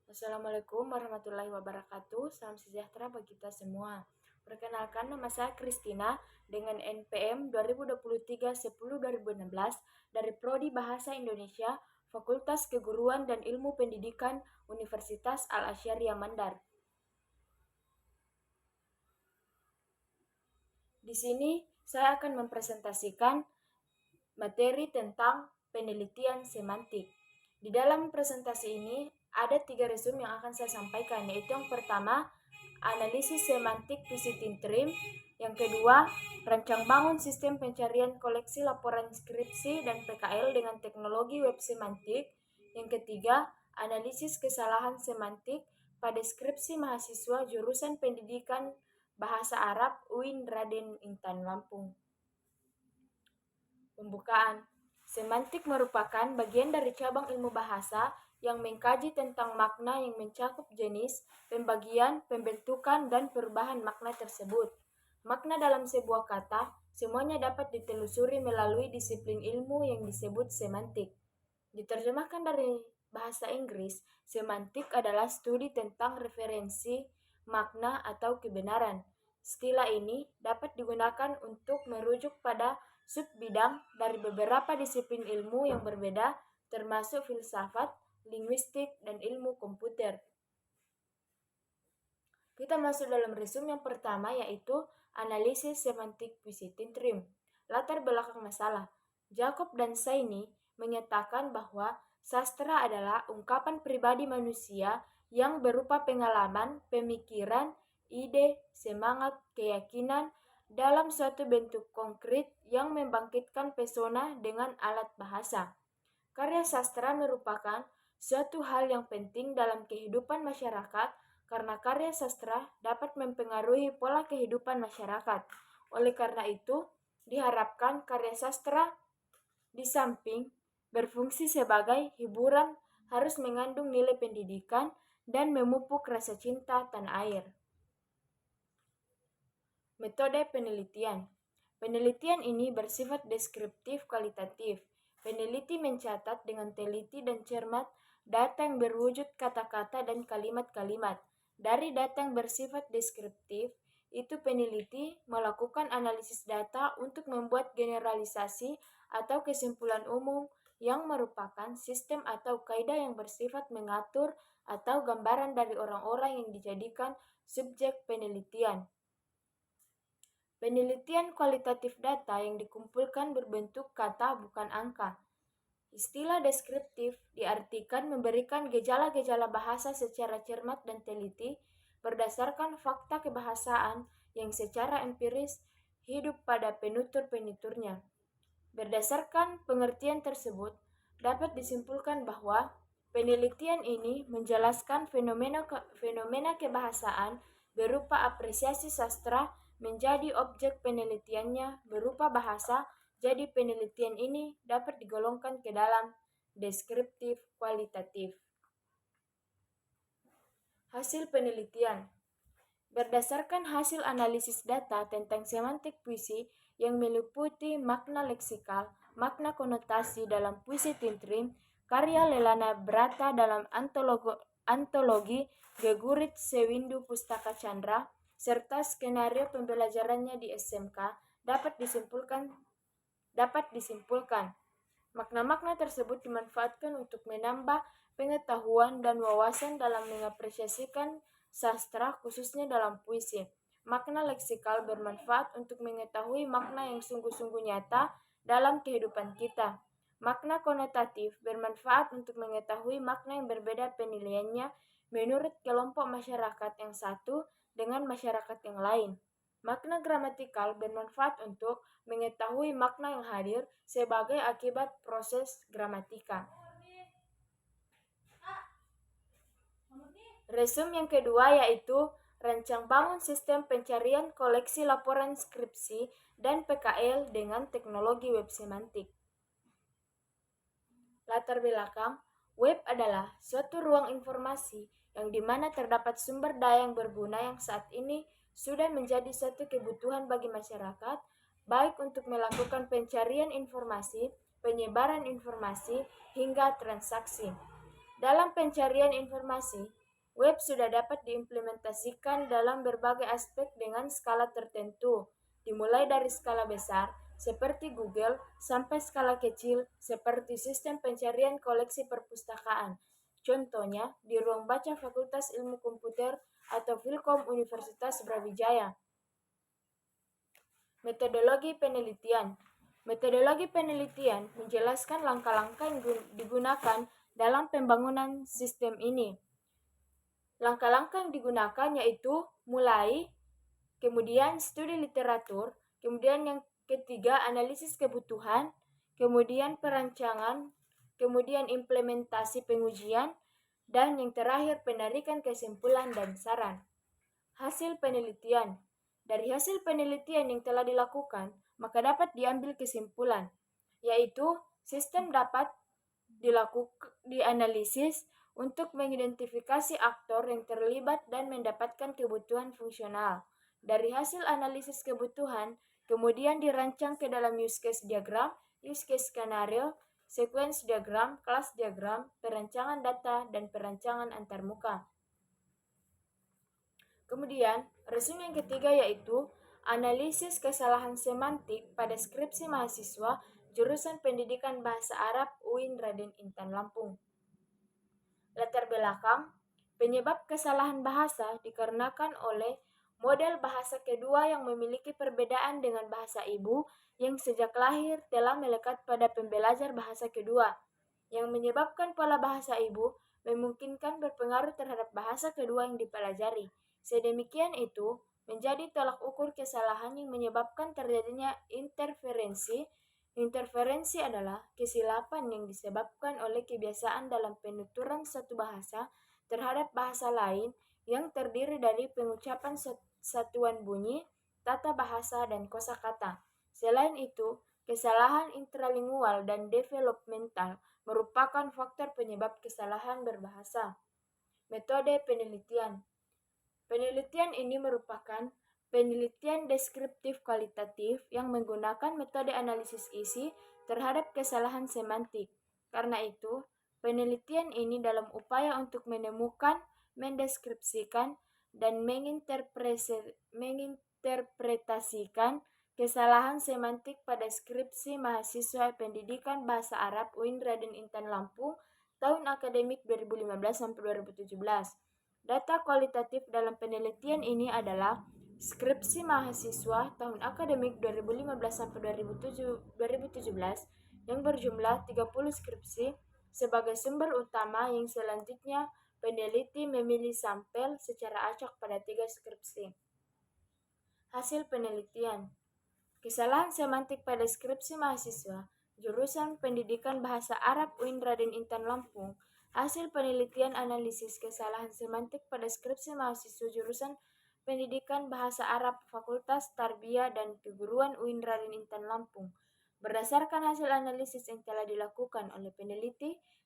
Assalamualaikum warahmatullahi wabarakatuh. Salam sejahtera bagi kita semua. Perkenalkan, nama saya Kristina dengan NPM 2023-10-2016 dari Prodi Bahasa Indonesia, Fakultas Keguruan dan Ilmu Pendidikan Universitas Al-Azhar Mandar. Di sini saya akan mempresentasikan materi tentang penelitian semantik. Di dalam presentasi ini ada 3 resume yang akan saya sampaikan, yaitu yang pertama, analisis semantik visiting trim, yang kedua, rancang bangun sistem pencarian koleksi laporan skripsi dan PKL dengan teknologi web semantik, yang ketiga, analisis kesalahan semantik pada skripsi mahasiswa jurusan pendidikan Bahasa Arab UIN Raden Intan Lampung. Pembukaan. Semantik merupakan bagian dari cabang ilmu bahasa yang mengkaji tentang makna yang mencakup jenis, pembagian, pembentukan, dan perubahan makna tersebut. Makna dalam sebuah kata semuanya dapat ditelusuri melalui disiplin ilmu yang disebut semantik. Diterjemahkan dari bahasa Inggris, semantik adalah studi tentang referensi, makna, atau kebenaran. Istilah ini dapat digunakan untuk merujuk pada subbidang dari beberapa disiplin ilmu yang berbeda, termasuk filsafat, linguistik, dan ilmu komputer. Kita masuk dalam resume yang pertama, yaitu analisis semantik visiting trim. Latar belakang masalah. Jacob dan Saini menyatakan bahwa sastra adalah ungkapan pribadi manusia yang berupa pengalaman, pemikiran, ide, semangat, keyakinan dalam suatu bentuk konkret yang membangkitkan pesona dengan alat bahasa. Karya sastra merupakan suatu hal yang penting dalam kehidupan masyarakat karena karya sastra dapat mempengaruhi pola kehidupan masyarakat. Oleh karena itu, diharapkan karya sastra di samping berfungsi sebagai hiburan harus mengandung nilai pendidikan dan memupuk rasa cinta tanah air. Metode penelitian. Penelitian ini bersifat deskriptif kualitatif. Peneliti mencatat dengan teliti dan cermat data yang berwujud kata-kata dan kalimat-kalimat. Dari data yang bersifat deskriptif, itu peneliti melakukan analisis data untuk membuat generalisasi atau kesimpulan umum yang merupakan sistem atau kaidah yang bersifat mengatur atau gambaran dari orang-orang yang dijadikan subjek penelitian. Penelitian kualitatif data yang dikumpulkan berbentuk kata bukan angka. Istilah deskriptif diartikan memberikan gejala-gejala bahasa secara cermat dan teliti berdasarkan fakta kebahasaan yang secara empiris hidup pada penutur-penuturnya. Berdasarkan pengertian tersebut, dapat disimpulkan bahwa penelitian ini menjelaskan fenomena kebahasaan berupa apresiasi sastra menjadi objek penelitiannya berupa bahasa, jadi penelitian ini dapat digolongkan ke dalam deskriptif kualitatif. Hasil penelitian. Berdasarkan hasil analisis data tentang semantik puisi yang meliputi makna leksikal, makna konotasi dalam puisi tintrim, karya Lelana Brata dalam antologi Gegurit Sewindu Pustaka Chandra, serta skenario pembelajarannya di SMK, dapat disimpulkan makna-makna tersebut dimanfaatkan untuk menambah pengetahuan dan wawasan dalam mengapresiasikan sastra, khususnya dalam puisi. Makna leksikal bermanfaat untuk mengetahui makna yang sungguh-sungguh nyata dalam kehidupan kita. Makna konotatif bermanfaat untuk mengetahui makna yang berbeda penilaiannya menurut kelompok masyarakat yang satu dengan masyarakat yang lain. Makna gramatikal bermanfaat untuk mengetahui makna yang hadir sebagai akibat proses gramatika. Resume yang kedua yaitu rancang bangun sistem pencarian koleksi laporan skripsi dan PKL dengan teknologi web semantik. Latar belakang, web adalah suatu ruang informasi yang dimana terdapat sumber daya yang berguna yang saat ini sudah menjadi suatu kebutuhan bagi masyarakat, baik untuk melakukan pencarian informasi, penyebaran informasi, hingga transaksi. Dalam pencarian informasi, Web sudah dapat diimplementasikan dalam berbagai aspek dengan skala tertentu, dimulai dari skala besar seperti Google sampai skala kecil seperti sistem pencarian koleksi perpustakaan. Contohnya di ruang baca Fakultas Ilmu Komputer atau Filkom Universitas Brawijaya. Metodologi penelitian. Metodologi penelitian menjelaskan langkah-langkah yang digunakan dalam pembangunan sistem ini. Langkah-langkah yang digunakan yaitu mulai, kemudian studi literatur, kemudian yang ketiga analisis kebutuhan, kemudian perancangan, kemudian implementasi pengujian, dan yang terakhir penarikan kesimpulan dan saran. Hasil penelitian. Dari hasil penelitian yang telah dilakukan, maka dapat diambil kesimpulan, yaitu sistem dapat dianalisis untuk mengidentifikasi aktor yang terlibat dan mendapatkan kebutuhan fungsional. Dari hasil analisis kebutuhan, kemudian dirancang ke dalam use case diagram, use case skenario, sequence diagram, kelas diagram, perancangan data, dan perancangan antarmuka. Kemudian, resume yang ketiga yaitu analisis kesalahan semantik pada skripsi mahasiswa jurusan Pendidikan Bahasa Arab UIN Raden Intan Lampung. Latar belakang, penyebab kesalahan bahasa dikarenakan oleh model bahasa kedua yang memiliki perbedaan dengan bahasa ibu yang sejak lahir telah melekat pada pembelajar bahasa kedua, yang menyebabkan pola bahasa ibu memungkinkan berpengaruh terhadap bahasa kedua yang dipelajari. Sedemikian itu, menjadi tolak ukur kesalahan yang menyebabkan terjadinya interferensi. Interferensi adalah kesilapan yang disebabkan oleh kebiasaan dalam penuturan satu bahasa terhadap bahasa lain yang terdiri dari pengucapan satuan bunyi, tata bahasa, dan kosakata. Selain itu, kesalahan intralingual dan developmental merupakan faktor penyebab kesalahan berbahasa. Metode penelitian. Penelitian ini merupakan penelitian deskriptif kualitatif yang menggunakan metode analisis isi terhadap kesalahan semantik. Karena itu, penelitian ini dalam upaya untuk menemukan, mendeskripsikan, dan menginterpretasikan kesalahan semantik pada skripsi mahasiswa pendidikan bahasa Arab UIN Raden Intan Lampung tahun akademik 2015-2017. Data kualitatif dalam penelitian ini adalah skripsi mahasiswa tahun akademik 2015-2017 yang berjumlah 30 skripsi sebagai sumber utama yang selanjutnya peneliti memilih sampel secara acak pada 3 skripsi. Hasil penelitian. Kesalahan semantik pada skripsi mahasiswa jurusan Pendidikan Bahasa Arab UIN Raden Intan Lampung. Hasil penelitian analisis kesalahan semantik pada skripsi mahasiswa jurusan Pendidikan Bahasa Arab Fakultas Tarbiyah dan Keguruan UIN Raden Intan Lampung. Berdasarkan hasil analisis yang telah dilakukan oleh peneliti,